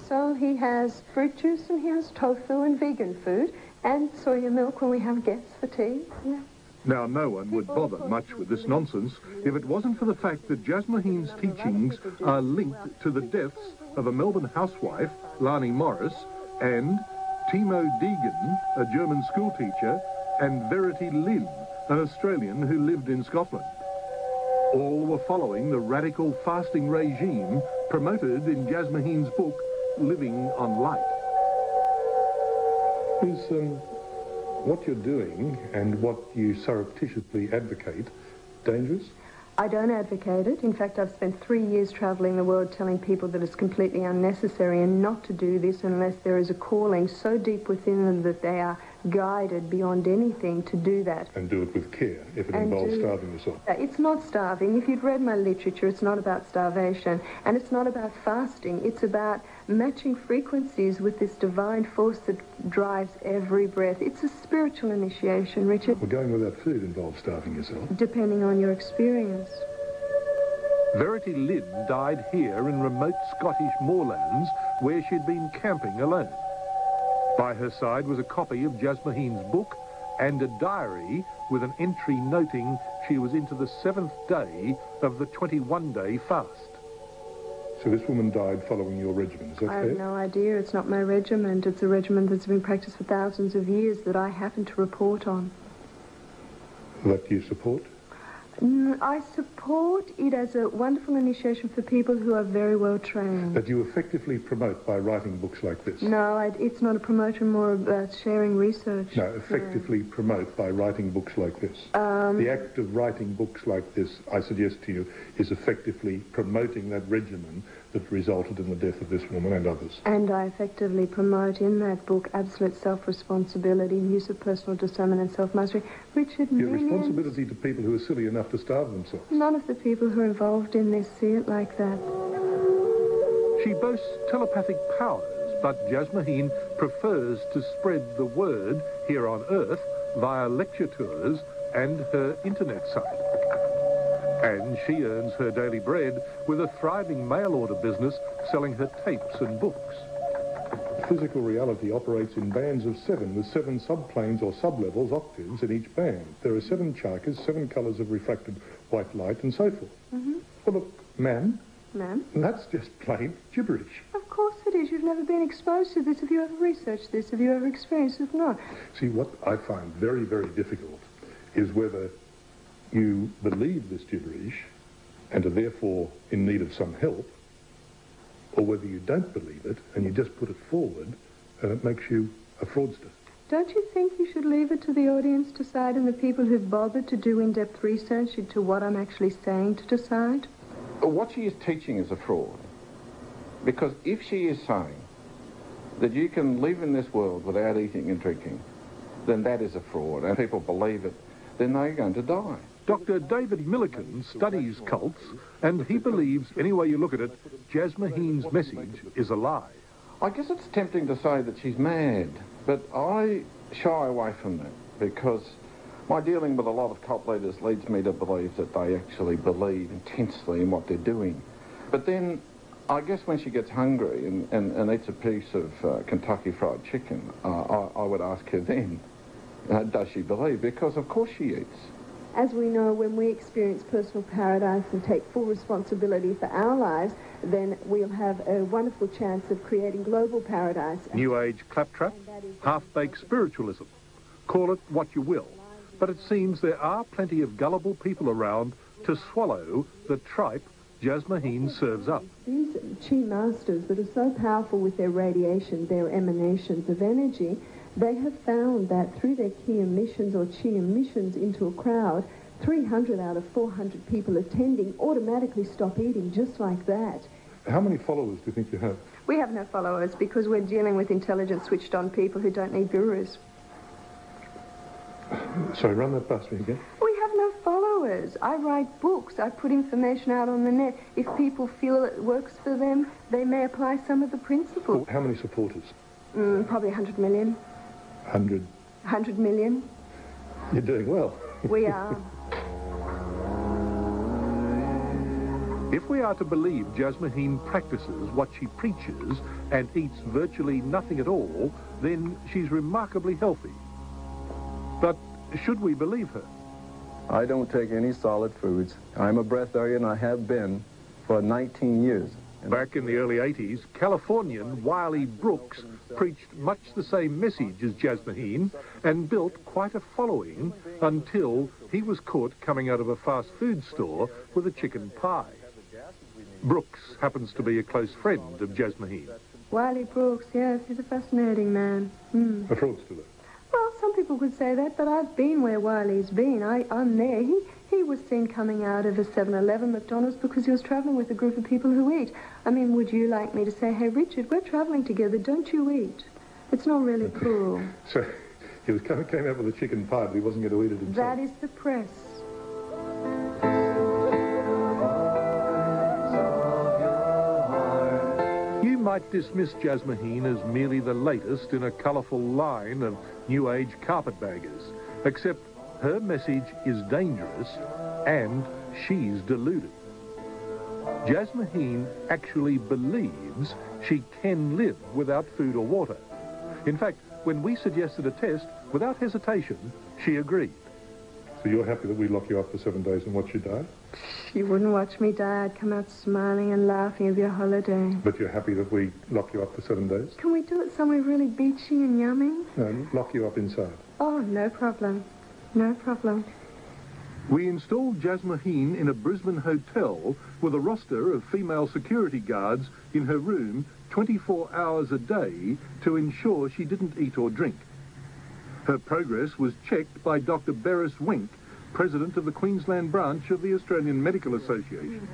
So he has fruit juice and he has tofu and vegan food and soya milk when we have guests for tea. Yeah. Now, no one would bother much with this nonsense if it wasn't for the fact that Jasmaheen's teachings are linked to the deaths of a Melbourne housewife, Lani Morris, and Timo Deegan, a German schoolteacher, and Verity Lynn, an Australian who lived in Scotland. All were following the radical fasting regime promoted in Jasmaheen's book, Living on Light. Is what you're doing and what you surreptitiously advocate dangerous? I don't advocate it. In fact, I've spent 3 years travelling the world telling people that it's completely unnecessary and not to do this unless there is a calling so deep within them that they are guided beyond anything to do that. And do it with care if it involves starving yourself. It's not starving. If you've read my literature, it's not about starvation and it's not about fasting. It's about matching frequencies with this divine force that drives every breath. It's a spiritual initiation, Richard. Well, going without food involves starving yourself. Depending on your experience. Verity Lynn died here in remote Scottish moorlands where she'd been camping alone. By her side was a copy of Jasmaheen's book and a diary with an entry noting she was into the 7th day of the 21-day fast. So this woman died following your regimen, is that fair? I have no idea. It's not my regiment. It's a regiment that's been practiced for thousands of years that I happen to report on. That you support? I support it as a wonderful initiation for people who are very well trained. That you effectively promote by writing books like this? No, it's not a promotion, more about sharing research. No, effectively promote by writing books like this. The act of writing books like this, I suggest to you, is effectively promoting that regimen that resulted in the death of this woman and others. And I effectively promote in that book absolute self-responsibility, use of personal discernment and self-mastery. Richard, your responsibility to people who are silly enough to starve themselves. None of the people who are involved in this see it like that. She boasts telepathic powers, but Jasmaheen prefers to spread the word here on Earth via lecture tours and her internet site. And she earns her daily bread with a thriving mail-order business selling her tapes and books. Physical reality operates in bands of 7, with 7 subplanes or sublevels, octaves, in each band. There are 7 chakras, 7 colours of refracted white light, and so forth. Well, look, ma'am, that's just plain gibberish. Of course it is. You've never been exposed to this. Have you ever researched this? Have you ever experienced it? No. See, what I find very, very difficult is whether you believe this gibberish and are therefore in need of some help, or whether you don't believe it and you just put it forward and it makes you a fraudster. Don't you think you should leave it to the audience to decide and the people who've bothered to do in-depth research into what I'm actually saying to decide? What she is teaching is a fraud. Because if she is saying that you can live in this world without eating and drinking, then that is a fraud, and people believe it, then they're going to die. Dr. David Milliken studies cults, and he believes, any way you look at it, Jasmaheen's message is a lie. I guess it's tempting to say that she's mad, but I shy away from that, because my dealing with a lot of cult leaders leads me to believe that they actually believe intensely in what they're doing. But then, I guess when she gets hungry and eats a piece of Kentucky Fried Chicken, I would ask her then, does she believe? Because of course she eats. As we know, when we experience personal paradise and take full responsibility for our lives, then we'll have a wonderful chance of creating global paradise. New Age claptrap, half-baked spiritualism. Call it what you will. But it seems there are plenty of gullible people around to swallow the tripe Jasmaheen serves up. These chi masters that are so powerful with their radiation, their emanations of energy, they have found that through their key emissions or chi emissions into a crowd, 300 out of 400 people attending automatically stop eating just like that. How many followers do you think you have? We have no followers because we're dealing with intelligent, switched-on people who don't need gurus. Sorry, run that past me again. We have no followers. I write books. I put information out on the net. If people feel it works for them, they may apply some of the principles. Well, how many supporters? Probably 100 million. 100? 100 million. You're doing well. We are. If we are to believe Jasmine practices what she preaches and eats virtually nothing at all, then she's remarkably healthy. But should we believe her? I don't take any solid foods. I'm a breatharian. I have been for 19 years. Back in the early 80s, Californian Wiley Brooks preached much the same message as Jasmine and built quite a following until he was caught coming out of a fast food store with a chicken pie. Brooks happens to be a close friend of Jasmine. Wiley Brooks, yes, he's a fascinating man. A fraudster, though. Well, some people could say that, but I've been where Wiley's been. I'm there. He was seen coming out of a 7-Eleven McDonald's because he was travelling with a group of people who eat. I mean, would you like me to say, hey, Richard, we're travelling together, don't you eat? It's not really cool. So he came out with a chicken pie, but he wasn't going to eat it himself. That is the press. You might dismiss Jasmine as merely the latest in a colourful line of New Age carpetbaggers, except her message is dangerous and she's deluded. Jasmine actually believes she can live without food or water. In fact, when we suggested a test, without hesitation, she agreed. So you're happy that we lock you up for 7 days and watch you die? You wouldn't watch me die. I'd come out smiling and laughing of your holiday. But you're happy that we lock you up for 7 days? Can we do it somewhere really beachy and yummy? No, lock you up inside. Oh, no problem. No problem. We installed Jasmine in a Brisbane hotel with a roster of female security guards in her room 24 hours a day to ensure she didn't eat or drink. Her progress was checked by Dr. Beres Wenck, president of the Queensland branch of the Australian Medical Association.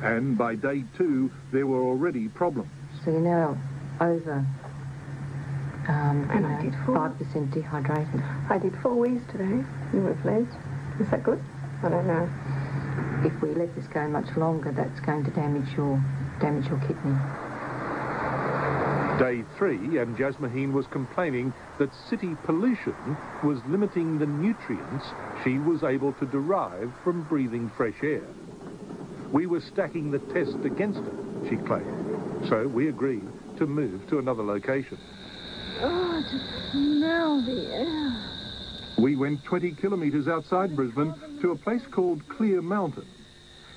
And by day 2, there were already problems. So you're now over And I did 5% dehydrated. I did 4 weeks today. You were pleased. Is that good? I don't know. If we let this go much longer, that's going to damage your kidney. Day 3, and Jasmine was complaining that city pollution was limiting the nutrients she was able to derive from breathing fresh air. We were stacking the test against her, she claimed, so we agreed to move to another location. Oh, to smell the air. We went 20 kilometres outside Brisbane to a place called Clear Mountain.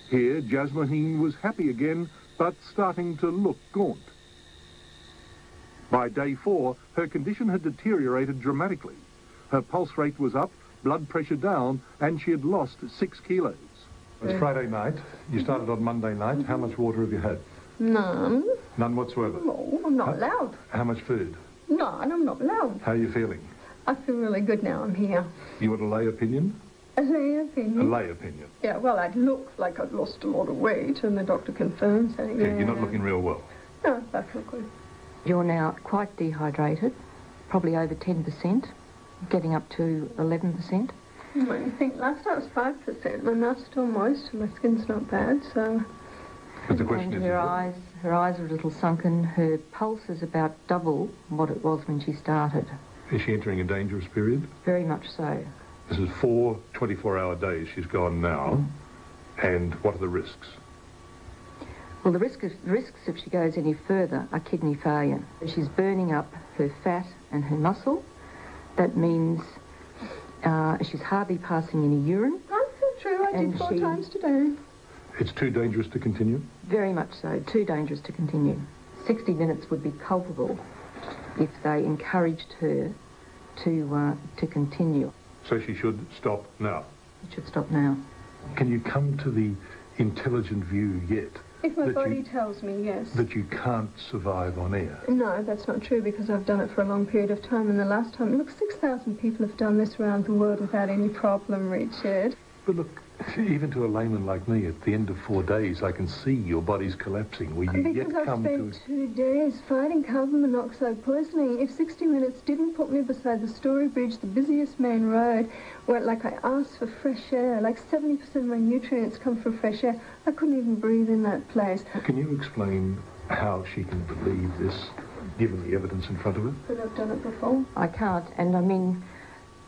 Here, Jasmine was happy again, but starting to look gaunt. By day 4, her condition had deteriorated dramatically. Her pulse rate was up, blood pressure down, and she had lost 6 kilos. It's Friday night. You started on Monday night. How much water have you had? None. None whatsoever. No, I'm not allowed. How much food? None, I'm not allowed. How are you feeling? I feel really good now I'm here. You want a lay opinion? A lay opinion? A lay opinion. Yeah, well, I'd look like I'd lost a lot of weight, and the doctor confirmed that. Yeah, you're not looking real well. No, I feel good. You're now quite dehydrated, probably over 10%, getting up to 11%. I think last night was 5%. My mouth's still moist, and my skin's not bad, so... But the question And is... her eyes are a little sunken. Her pulse is about double what it was when she started. Is she entering a dangerous period? Very much so. This is 4 24-hour days she's gone now. And what are the risks? Well, the risks if she goes any further are kidney failure. She's burning up her fat and her muscle. That means she's hardly passing any urine. That's true. I did 4 times today. It's too dangerous to continue? Very much so. Too dangerous to continue. 60 minutes would be culpable if they encouraged her to continue. So she should stop now? It should stop now. Can you come to the intelligent view yet? If my body tells me, yes. That you can't survive on air? No, that's not true, because I've done it for a long period of time, and the last time... Look, 6,000 people have done this around the world without any problem, Richard. But look, even to a layman like me, at the end of 4 days, I can see your body's collapsing. Will you yet come to... Because I've spent 2 days fighting carbon monoxide poisoning. If 60 Minutes didn't put me beside the Story Bridge, the busiest main road, where, like, I asked for fresh air, like 70% of my nutrients come from fresh air, I couldn't even breathe in that place. Can you explain how she can believe this, given the evidence in front of her? But I've done it before. I can't, and I mean,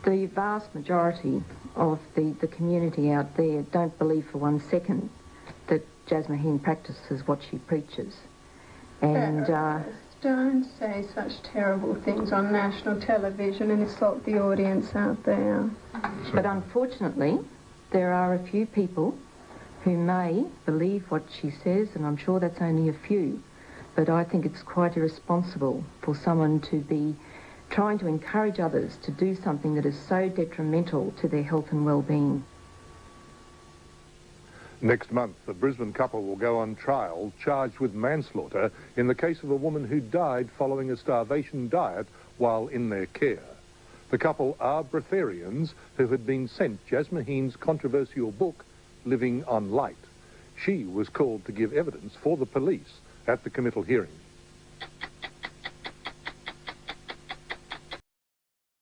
the vast majority of the community out there don't believe for 1 second that Jasmine practices what she preaches. And don't say such terrible things on national television and insult the audience out there. But unfortunately, there are a few people who may believe what she says, and I'm sure that's only a few. But I think it's quite irresponsible for someone to be trying to encourage others to do something that is so detrimental to their health and well-being. Next month, the Brisbane couple will go on trial charged with manslaughter in the case of a woman who died following a starvation diet while in their care. The couple are breatharians who had been sent Jasmine controversial book, Living on Light. She was called to give evidence for the police at the committal hearing.